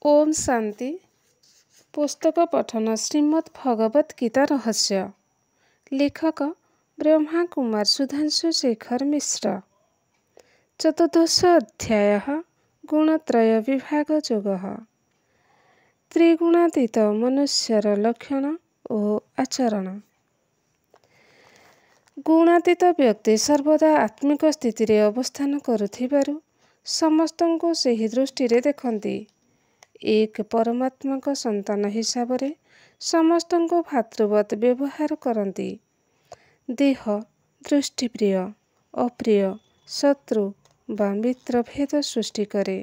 ओम शांति। पुस्तक पठन श्रीमद् भगवत गीता रहस्य। लेखक ब्रह्मा कुमार सुधांशु शेखर मिश्र। चतुर्दश अध्याय गुणत्रय विभाग योग। त्रिगुणातीत मनुष्यर लक्षण और आचरण। गुणातीत व्यक्ति सर्वदा आत्मिक स्थिति रे अवस्थान करुथिबारु समस्तंको सेही दृष्टि रे देखंती। एक परमात्मा को संतान हिसाब रे समस्तंको भातृवत व्यवहार करती। देह दृष्टिप्रिय अप्रिय शत्रु बा मित्र भेद सृष्टि करे।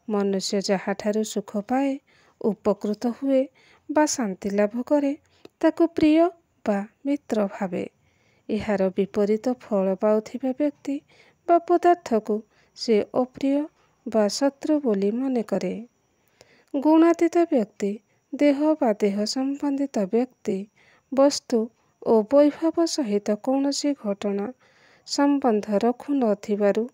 मनुष्य जहाँठारु सुख पाए उपकृत हुए बा शांति लाभ करे ताकू प्रिय बा मित्र भावे। एहार विपरीत फल पाउथिबा व्यक्ति बा पदार्थ को से अप्रिय बा शत्रु बोली मने करे। गुणातीत व्यक्ति देह बा देह संबंधित व्यक्ति वस्तु और वैभव सहित कौनसी घटना संबंध रखु नथिबारु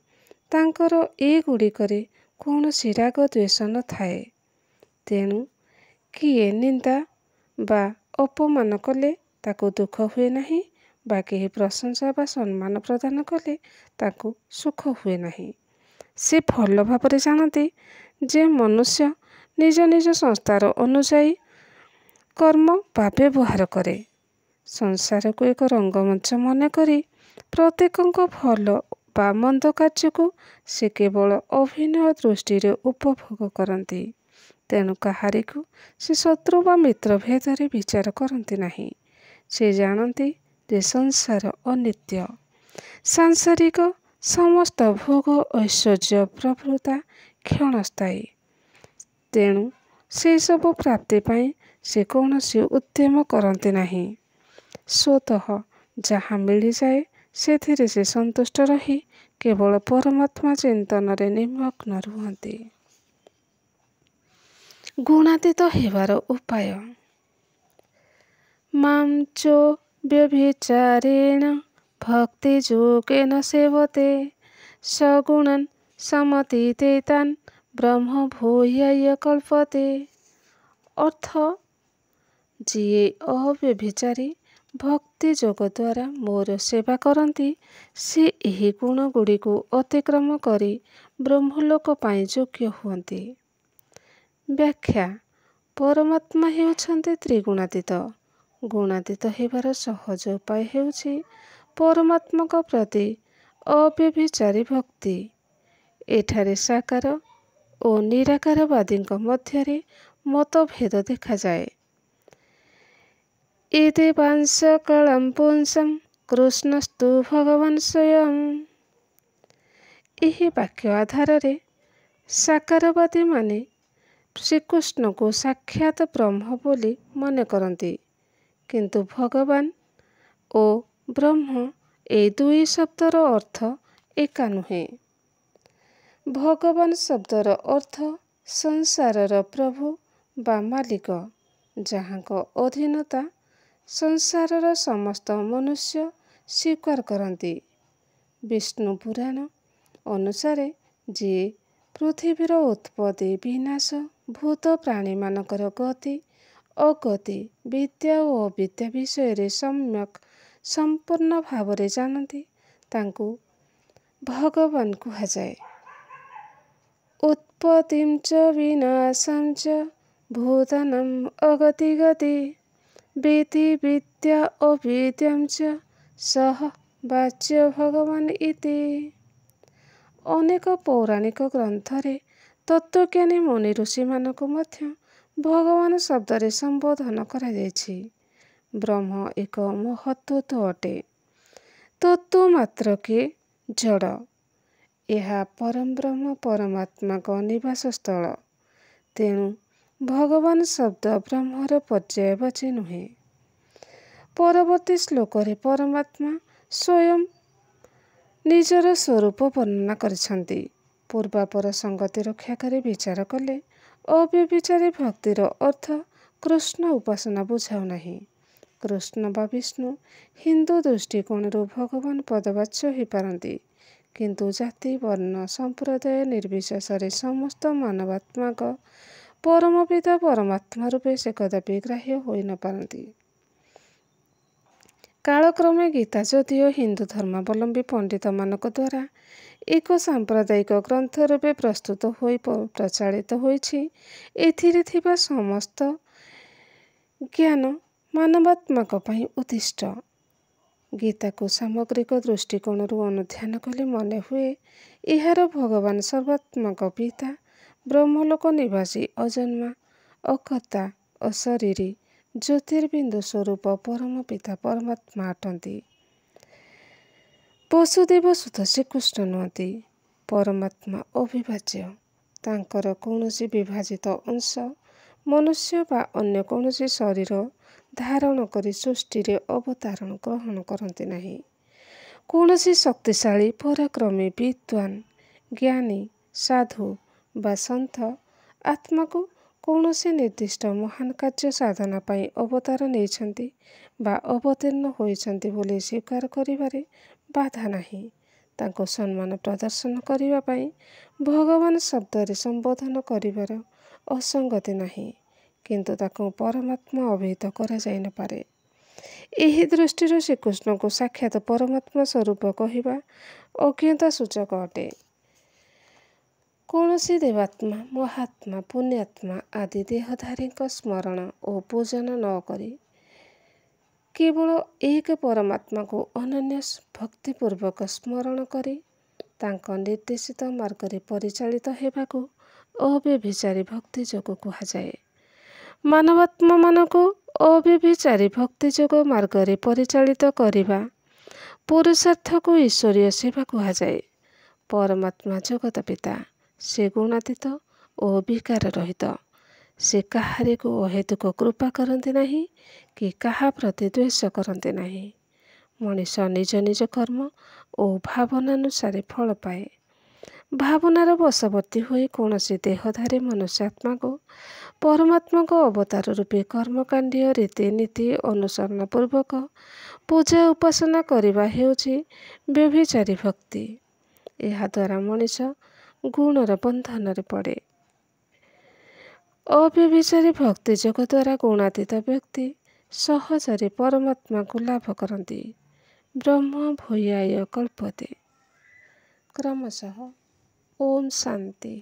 तांकर एगुड़िकरे कौनसी राग द्वेष न थाए। तेणु किए निंदा बा अपमान कले ताकू दुख हुए नहीं बा केही प्रशंसा बा सम्मान प्रदान कले ताकू सुख हुए नहीं। से भल भावरे जानती जे मनुष्य निज निज संस्कार अनुसायी कर्म बा व्यवहार करे। संसार को एक रंगमंच मन करी प्रत्येक भल बा मंद कार्य को से केवल अभिनय दृष्टि रे उपभोग करती। तेणु कहारी को से शत्रु बा मित्र भेदरे विचार करती नहीं। से जानती जे संसार अनित्य। सांसारिक समस्त भोग ऐश्वर्य प्रभुता क्षणस्थायी। तेणु से सब प्राप्ति पाई से कौनसी उद्यम करती नहीं। स्वतः जहाँ मिल जाए सेथिरे से संतुष्ट रही केवल परमात्मा चिंतन रे निमग्न रुहंती। गुणातीत हेबार उपाय। मां चो व्यभिचारेण भक्ति योगेन सेवते सगुणान् समतीतेतान् ब्रह्म भूयाय कल्पते। अर्थ जिए अव्यभिचारी भक्ति जोग द्वारा मोर सेवा करती से एही गुण गुड़ी को अतिक्रम करी ब्रह्मलोक पाई योग्य हुअन्ति। व्याख्या। परमात्मा हेउछन्ति त्रिगुणातीत। गुणातीत हेबार सहज उपाय हेउछि परमात्मा को प्रति अव्यभिचारी भक्ति। एठारे साकार और निराकारवादी मध्यरे मतभेद देखा जाए। इति वांश कलम पुंसम कृष्णस्तु भगवान स्वयं। यही वाक्य आधार रे साकारवादी माने श्रीकृष्ण को साक्षात ब्रह्म बोली मने करती। किंतु भगवान और ब्रह्म ए दुई शब्दर अर्थ एका नुहे। भगवान शब्दर अर्थ संसारर प्रभु बा मालिक जहाँक अधीनता संसारर समस्त मनुष्य स्वीकार करती। विष्णु पुराण अनुसारे जे पृथ्वीर उत्पत्ति विनाश भूत प्राणी मानकर गति अगति विद्या और अविद्या विषय रे सम्यक संपूर्ण भावरे जानती तांकु भगवान कुहाजाए। उत्पत्तिं च विनाशं च भूतानां अगति गति विधि विद्या अविद्यां च सह वाच्य भगवान इति। अनेक पौराणिक ग्रंथरे तत्वज्ञानी मुनि ऋषि मानक मध्य भगवान शब्द रे संबोधन करा जायछि। ब्रह्म एक महत्त्व अटे। तत्व मात्र के जड़। यह परम ब्रह्म परमात्मा को निवास स्थल। तेणु भगवान शब्द ब्रह्मर पर्यायवाची नुहे। परवर्ती श्लोक रे परमात्मा स्वयं निजर स्वरूप वर्णना करिसंती। पूर्वापर संगति रक्षा करे विचार कले अव्यभिचारी भक्तिर अर्थ कृष्ण उपासना बुझाउ नहीं। कृष्ण बा विष्णु हिंदू दृष्टिकोण भगवान पदवाच्य हो पारती। किंतु जाति वर्ण संप्रदाय निर्विशेष समस्त मानवात्मा ପରମ ପିତା ପରମାତ୍ମା ରୂପେ ସେ କଦାପି ଗ୍ରାହ୍ୟ ହୋଇ ନ ପାରନ୍ତି। କାଳକ୍ରମେ ଗୀତା ଯଦିଓ ହିନ୍ଦୁ ଧର୍ମାବଲମ୍ବୀ ପଣ୍ଡିତମାନଙ୍କ ଦ୍ୱାରା ଏକ ସାମ୍ପ୍ରଦାୟିକ ଗ୍ରନ୍ଥ ରୂପେ ପ୍ରସ୍ତୁତ ହୋଇ ପ୍ରଚାଳିତ ହୋଇଛି, ଏଥିରେ ଥିବା ସମସ୍ତ ଜ୍ଞାନ ମାନବାତ୍ମାଙ୍କ ପାଇଁ ଉଦ୍ଦିଷ୍ଟ। ଗୀତାକୁ ସାମଗ୍ରିକ ଦୃଷ୍ଟିକୋଣରୁ ଅନୁଧ୍ୟାନ କଲେ ମନେ ହୁଏ, ଏହାର ଭଗବାନ ସର୍ବାତ୍ମାଙ୍କ ପିତା, ବ୍ରହ୍ମଲୋକ ନିବାସୀ, ଅଜନ୍ମା, ଅକର୍ତ୍ତା, ଅଶରୀରୀ, ଜ୍ୟୋତିର୍ବିନ୍ଦୁ ସ୍ୱରୂପ ପରମ ପିତା ପରମାତ୍ମା ଅଟନ୍ତି। ବସୁଦେବ ସୁତ ଶ୍ରୀକୃଷ୍ଣ ନୁହନ୍ତି। ପରମାତ୍ମା ଅବିଭାଜ୍ୟ। ତାଙ୍କର କୌଣସି ବିଭାଜିତ ଅଂଶ ମନୁଷ୍ୟ ବା ଅନ୍ୟ କୌଣସି ଶରୀର ଧାରଣ କରି ସୃଷ୍ଟିରେ ଅବତାରଣ ଗ୍ରହଣ କରନ୍ତି ନାହିଁ। କୌଣସି ଶକ୍ତିଶାଳୀ, ପରାକ୍ରମୀ, ବିଦ୍ୱାନ, ଜ୍ଞାନୀ, ସାଧୁ ବା ସନ୍ଥ ଆତ୍ମାକୁ କୌଣସି ନିର୍ଦ୍ଦିଷ୍ଟ ମହାନ କାର୍ଯ୍ୟ ସାଧନା ପାଇଁ ଅବତାର ନେଇଛନ୍ତି ବା ଅବତୀର୍ଣ୍ଣ ହୋଇଛନ୍ତି ବୋଲି ସ୍ୱୀକାର କରିବାରେ ବାଧା ନାହିଁ। ତାଙ୍କୁ ସମ୍ମାନ ପ୍ରଦର୍ଶନ କରିବା ପାଇଁ ଭଗବାନ ଶବ୍ଦରେ ସମ୍ବୋଧନ କରିବାର ଅସଙ୍ଗତି ନାହିଁ, କିନ୍ତୁ ତାକୁ ପରମାତ୍ମା ଅଭିହିତ କରାଯାଇ ନ ପାରେ। ଏହି ଦୃଷ୍ଟିରୁ ଶ୍ରୀକୃଷ୍ଣଙ୍କୁ ସାକ୍ଷାତ ପରମାତ୍ମା ସ୍ୱରୂପ କହିବା ଅଜ୍ଞତା ସୂଚକ ଅଟେ। କୌଣସି ଦେବାତ୍ମା, ମହାତ୍ମା, ପୁଣ୍ୟାତ୍ମା ଆଦି ଦେହଧାରୀଙ୍କ ସ୍ମରଣ ଓ ପୂଜନ ନ କରି କେବଳ ଏକ ପରମାତ୍ମାକୁ ଅନନ୍ୟ ଭକ୍ତିପୂର୍ବକ ସ୍ମରଣ କରି ତାଙ୍କ ନିର୍ଦ୍ଦେଶିତ ମାର୍ଗରେ ପରିଚାଳିତ ହେବାକୁ ଅବ୍ୟଭିଚାରୀ ଭକ୍ତି ଯୋଗ କୁହାଯାଏ। ମାନବାତ୍ମାମାନଙ୍କୁ ଅବ୍ୟଭିଚାରୀ ଭକ୍ତି ଯୋଗ ମାର୍ଗରେ ପରିଚାଳିତ କରିବା ପୁରୁଷାର୍ଥକୁ ଈଶ୍ୱରୀୟ ସେବା କୁହାଯାଏ। ପରମାତ୍ମା ଜଗତ ପିତା। ସେ ଗୁଣାତୀତ ଓ ବିକାର ରହିତ। ସେ କାହାରିକୁ ଅହେତୁକ କୃପା କରନ୍ତି ନାହିଁ କି କାହା ପ୍ରତି ଦ୍ୱେଷ କରନ୍ତି ନାହିଁ। ମଣିଷ ନିଜ ନିଜ କର୍ମ ଓ ଭାବନାନୁସାରେ ଫଳ ପାଏ। ଭାବନାର ବଶବର୍ତ୍ତୀ ହୋଇ କୌଣସି ଦେହଧାରୀ ମନୁଷ୍ୟାତ୍ମାକୁ ପରମାତ୍ମାଙ୍କ ଅବତାର ରୂପେ କର୍ମକାଣ୍ଡୀୟ ରୀତିନୀତି ଅନୁସରଣ ପୂର୍ବକ ପୂଜା ଉପାସନା କରିବା ହେଉଛି ବ୍ୟଭିଚାରୀ ଭକ୍ତି। ଏହାଦ୍ୱାରା ମଣିଷ ଗୁଣର ବନ୍ଧନରେ ପଡ଼େ। ଅବ୍ୟଭିଚାରୀ ଭକ୍ତି ଯୋଗ ଦ୍ୱାରା ଗୁଣାତୀତ ବ୍ୟକ୍ତି ସହଜରେ ପରମାତ୍ମାକୁ ଲାଭ କରନ୍ତି। ବ୍ରହ୍ମ ଭୂୟାୟ କଳ୍ପତେ। କ୍ରମଶଃ ଓମ୍ ଶାନ୍ତି।